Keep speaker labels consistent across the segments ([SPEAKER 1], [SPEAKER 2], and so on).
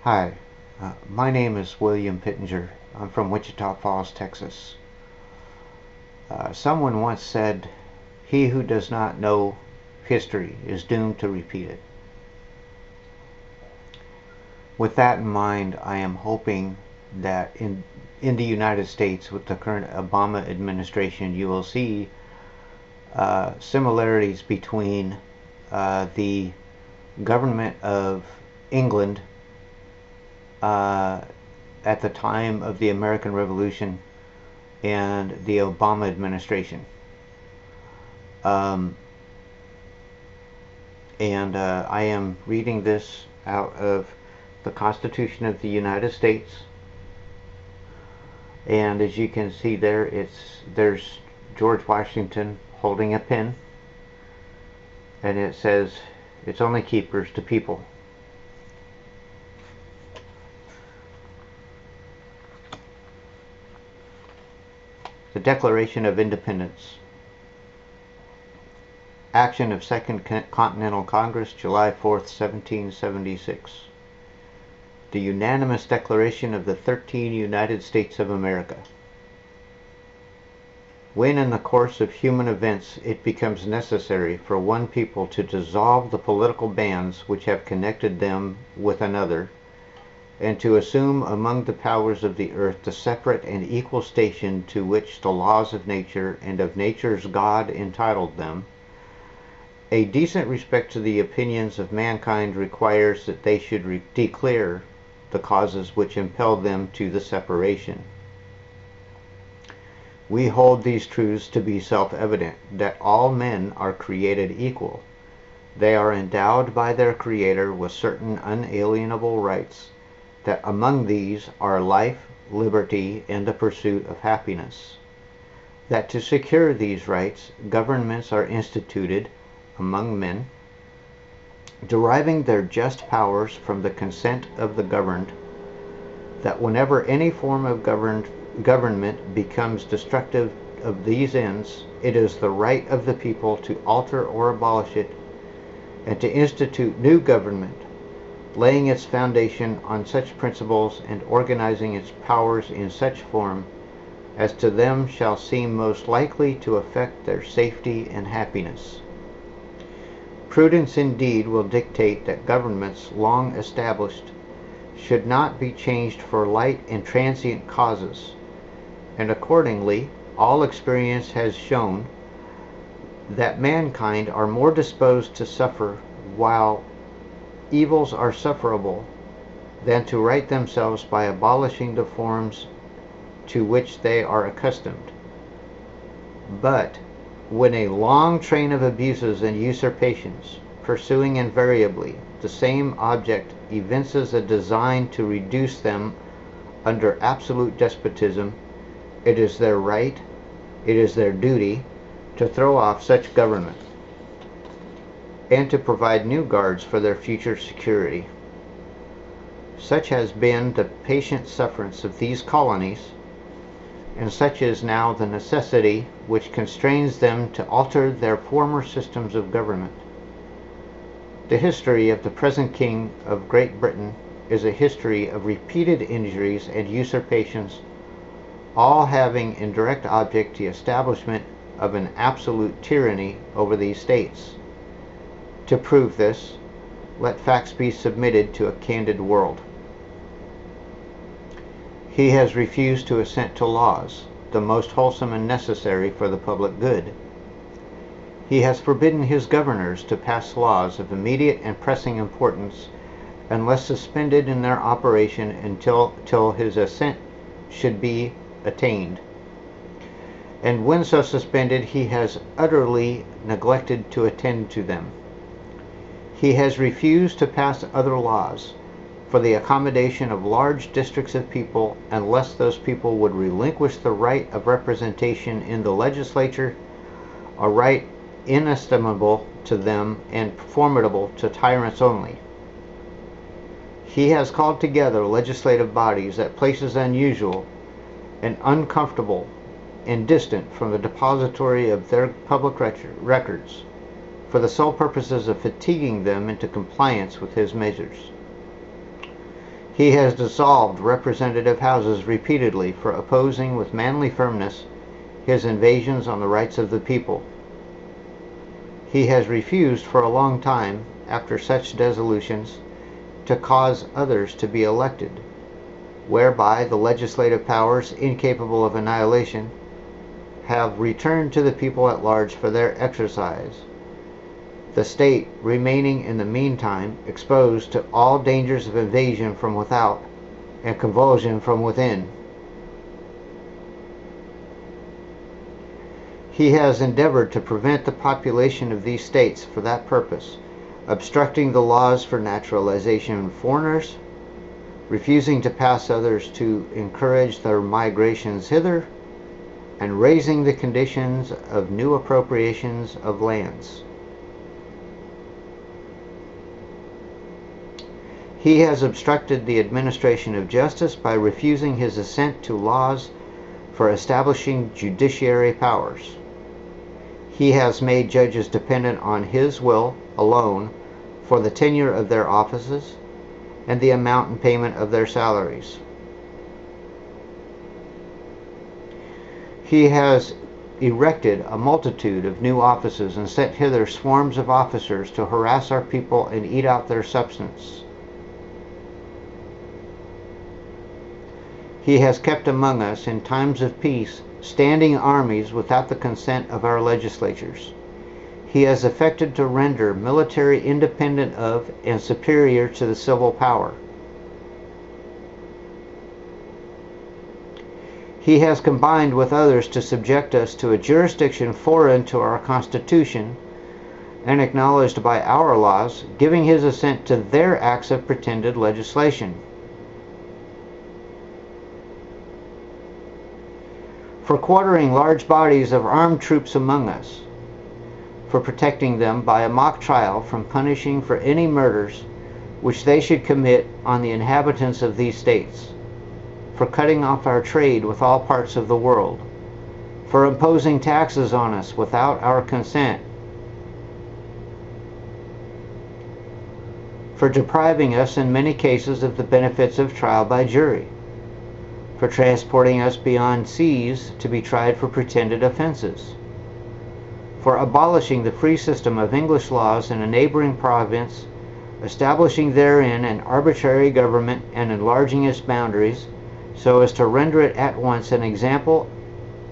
[SPEAKER 1] Hi, my name is William Pittenger. I'm from Wichita Falls, Texas. Someone once said, "He who does not know history is doomed to repeat it." With that in mind, I am hoping that in the United States, with the current Obama administration, you will see similarities between the government of England uh, at the time of the American Revolution and the Obama administration. Um, and I am reading this out of the Constitution of the United States. And as you can see there, there's George Washington holding a pen, and it says, "It's only keepers to people." The Declaration of Independence. Action of Second Continental Congress, July 4th, 1776. The unanimous declaration of the 13 United States of America. When in the course of human events it becomes necessary for one people to dissolve the political bands which have connected them with another, and to assume among the powers of the earth the separate and equal station to which the laws of nature and of nature's God entitled them, a decent respect to the opinions of mankind requires that they should declare the causes which impel them to the separation. We hold these truths to be self-evident, that all men are created equal. They are endowed by their Creator with certain unalienable rights, that among these are life, liberty, and the pursuit of happiness. That to secure these rights, governments are instituted among men, deriving their just powers from the consent of the governed, that whenever any form of government becomes destructive of these ends, it is the right of the people to alter or abolish it, and to institute new government, laying its foundation on such principles and organizing its powers in such form as to them shall seem most likely to affect their safety and happiness. Prudence indeed will dictate that governments long established should not be changed for light and transient causes, and accordingly all experience has shown that mankind are more disposed to suffer while evils are sufferable than to right themselves by abolishing the forms to which they are accustomed. But when a long train of abuses and usurpations, pursuing invariably the same object, evinces a design to reduce them under absolute despotism, it is their right, it is their duty, to throw off such government, and to provide new guards for their future security. Such has been the patient sufferance of these colonies, and such is now the necessity which constrains them to alter their former systems of government. The history of the present King of Great Britain is a history of repeated injuries and usurpations, all having in direct object the establishment of an absolute tyranny over these states. To prove this, let facts be submitted to a candid world. He has refused to assent to laws, the most wholesome and necessary for the public good. He has forbidden his governors to pass laws of immediate and pressing importance unless suspended in their operation till his assent should be attained. And when so suspended, he has utterly neglected to attend to them. He has refused to pass other laws for the accommodation of large districts of people unless those people would relinquish the right of representation in the legislature, a right inestimable to them and formidable to tyrants only. He has called together legislative bodies at places unusual and uncomfortable and distant from the depository of their public records, for the sole purposes of fatiguing them into compliance with his measures. He has dissolved representative houses repeatedly for opposing with manly firmness his invasions on the rights of the people. He has refused for a long time, after such dissolutions, to cause others to be elected, whereby the legislative powers, incapable of annihilation, have returned to the people at large for their exercise, the state remaining in the meantime exposed to all dangers of invasion from without and convulsion from within. He has endeavored to prevent the population of these states for that purpose, obstructing the laws for naturalization of foreigners, refusing to pass others to encourage their migrations hither, and raising the conditions of new appropriations of lands. He has obstructed the administration of justice by refusing his assent to laws for establishing judiciary powers. He has made judges dependent on his will alone for the tenure of their offices and the amount and payment of their salaries. He has erected a multitude of new offices and sent hither swarms of officers to harass our people and eat out their substance. He has kept among us in times of peace standing armies without the consent of our legislatures. He has effected to render military independent of and superior to the civil power. He has combined with others to subject us to a jurisdiction foreign to our Constitution and acknowledged by our laws, giving his assent to their acts of pretended legislation. For quartering large bodies of armed troops among us, for protecting them by a mock trial from punishing for any murders which they should commit on the inhabitants of these states, for cutting off our trade with all parts of the world, for imposing taxes on us without our consent, for depriving us in many cases of the benefits of trial by jury, for transporting us beyond seas to be tried for pretended offenses, for abolishing the free system of English laws in a neighboring province, establishing therein an arbitrary government and enlarging its boundaries so as to render it at once an example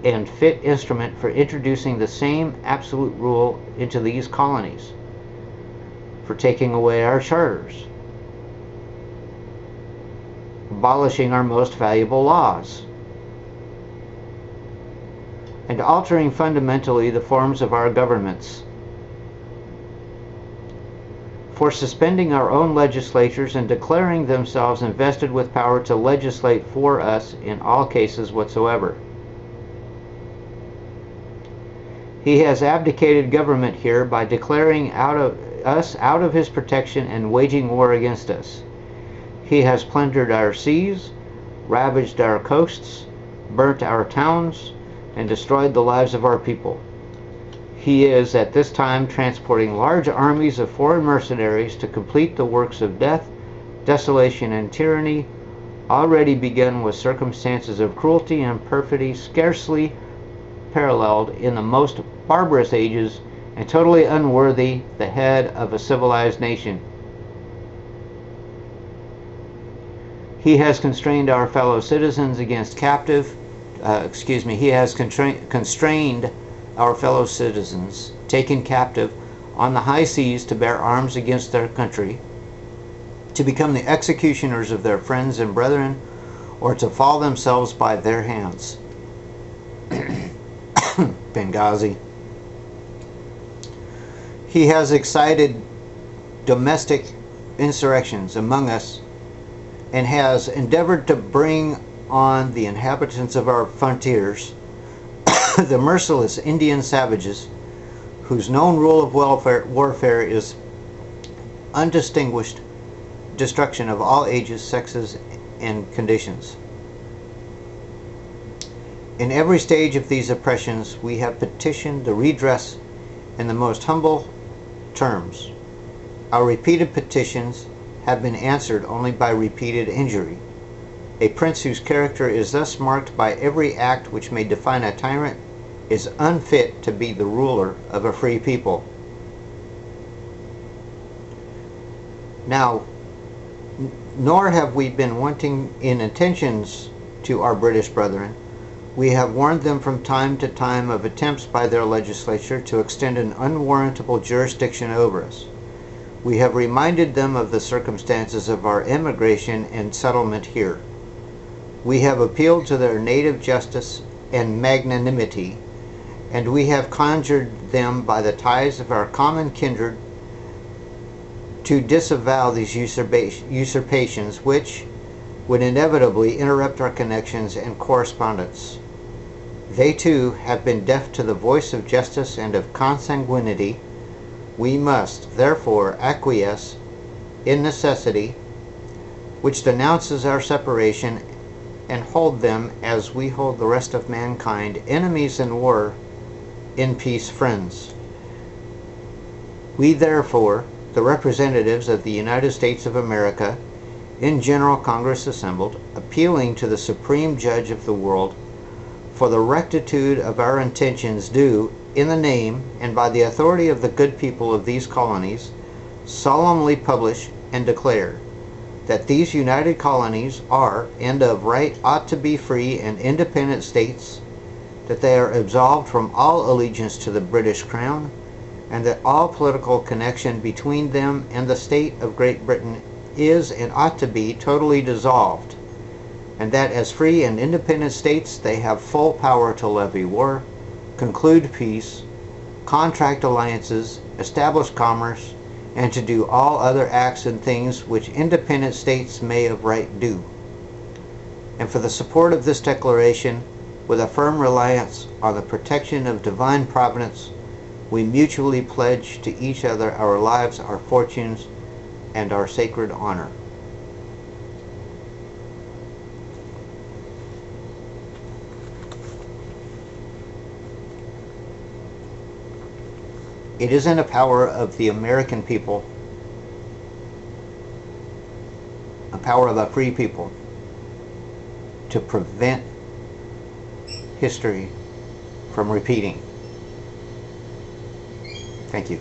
[SPEAKER 1] and fit instrument for introducing the same absolute rule into these colonies, for taking away our charters, abolishing our most valuable laws, and altering fundamentally the forms of our governments, for suspending our own legislatures and declaring themselves invested with power to legislate for us in all cases whatsoever. He has abdicated government here by declaring us out of his protection and waging war against us. He has plundered our seas, ravaged our coasts, burnt our towns, and destroyed the lives of our people. He is at this time transporting large armies of foreign mercenaries to complete the works of death, desolation, and tyranny, already begun with circumstances of cruelty and perfidy scarcely paralleled in the most barbarous ages and totally unworthy the head of a civilized nation. He has constrained our fellow citizens against he has constrained our fellow citizens, taken captive on the high seas to bear arms against their country, to become the executioners of their friends and brethren, or to fall themselves by their hands. Benghazi. He has excited domestic insurrections among us and has endeavored to bring on the inhabitants of our frontiers the merciless Indian savages whose known rule of warfare is undistinguished destruction of all ages, sexes, and conditions. In every stage of these oppressions, we have petitioned the redress in the most humble terms. Our repeated petitions have been answered only by repeated injury. A prince whose character is thus marked by every act which may define a tyrant is unfit to be the ruler of a free people. Now, nor have we been wanting in attentions to our British brethren. We have warned them from time to time of attempts by their legislature to extend an unwarrantable jurisdiction over us. We have reminded them of the circumstances of our emigration and settlement here. We have appealed to their native justice and magnanimity, and we have conjured them by the ties of our common kindred to disavow these usurpations which would inevitably interrupt our connections and correspondence. They too have been deaf to the voice of justice and of consanguinity. We must, therefore, acquiesce in necessity, which denounces our separation, and hold them, as we hold the rest of mankind, enemies in war, in peace friends. We, therefore, the representatives of the United States of America, in General Congress assembled, appealing to the Supreme Judge of the world for the rectitude of our intentions, do, in the name and by the authority of the good people of these colonies, solemnly publish and declare that these united colonies are, and of right ought to be free and independent states, that they are absolved from all allegiance to the British Crown, and that all political connection between them and the state of Great Britain is and ought to be totally dissolved, and that as free and independent states they have full power to levy war, conclude peace, contract alliances, establish commerce, and to do all other acts and things which independent states may of right do. And for the support of this declaration, with a firm reliance on the protection of divine providence, we mutually pledge to each other our lives, our fortunes, and our sacred honor. It is in the power of the American people, a power of a free people, to prevent history from repeating. Thank you.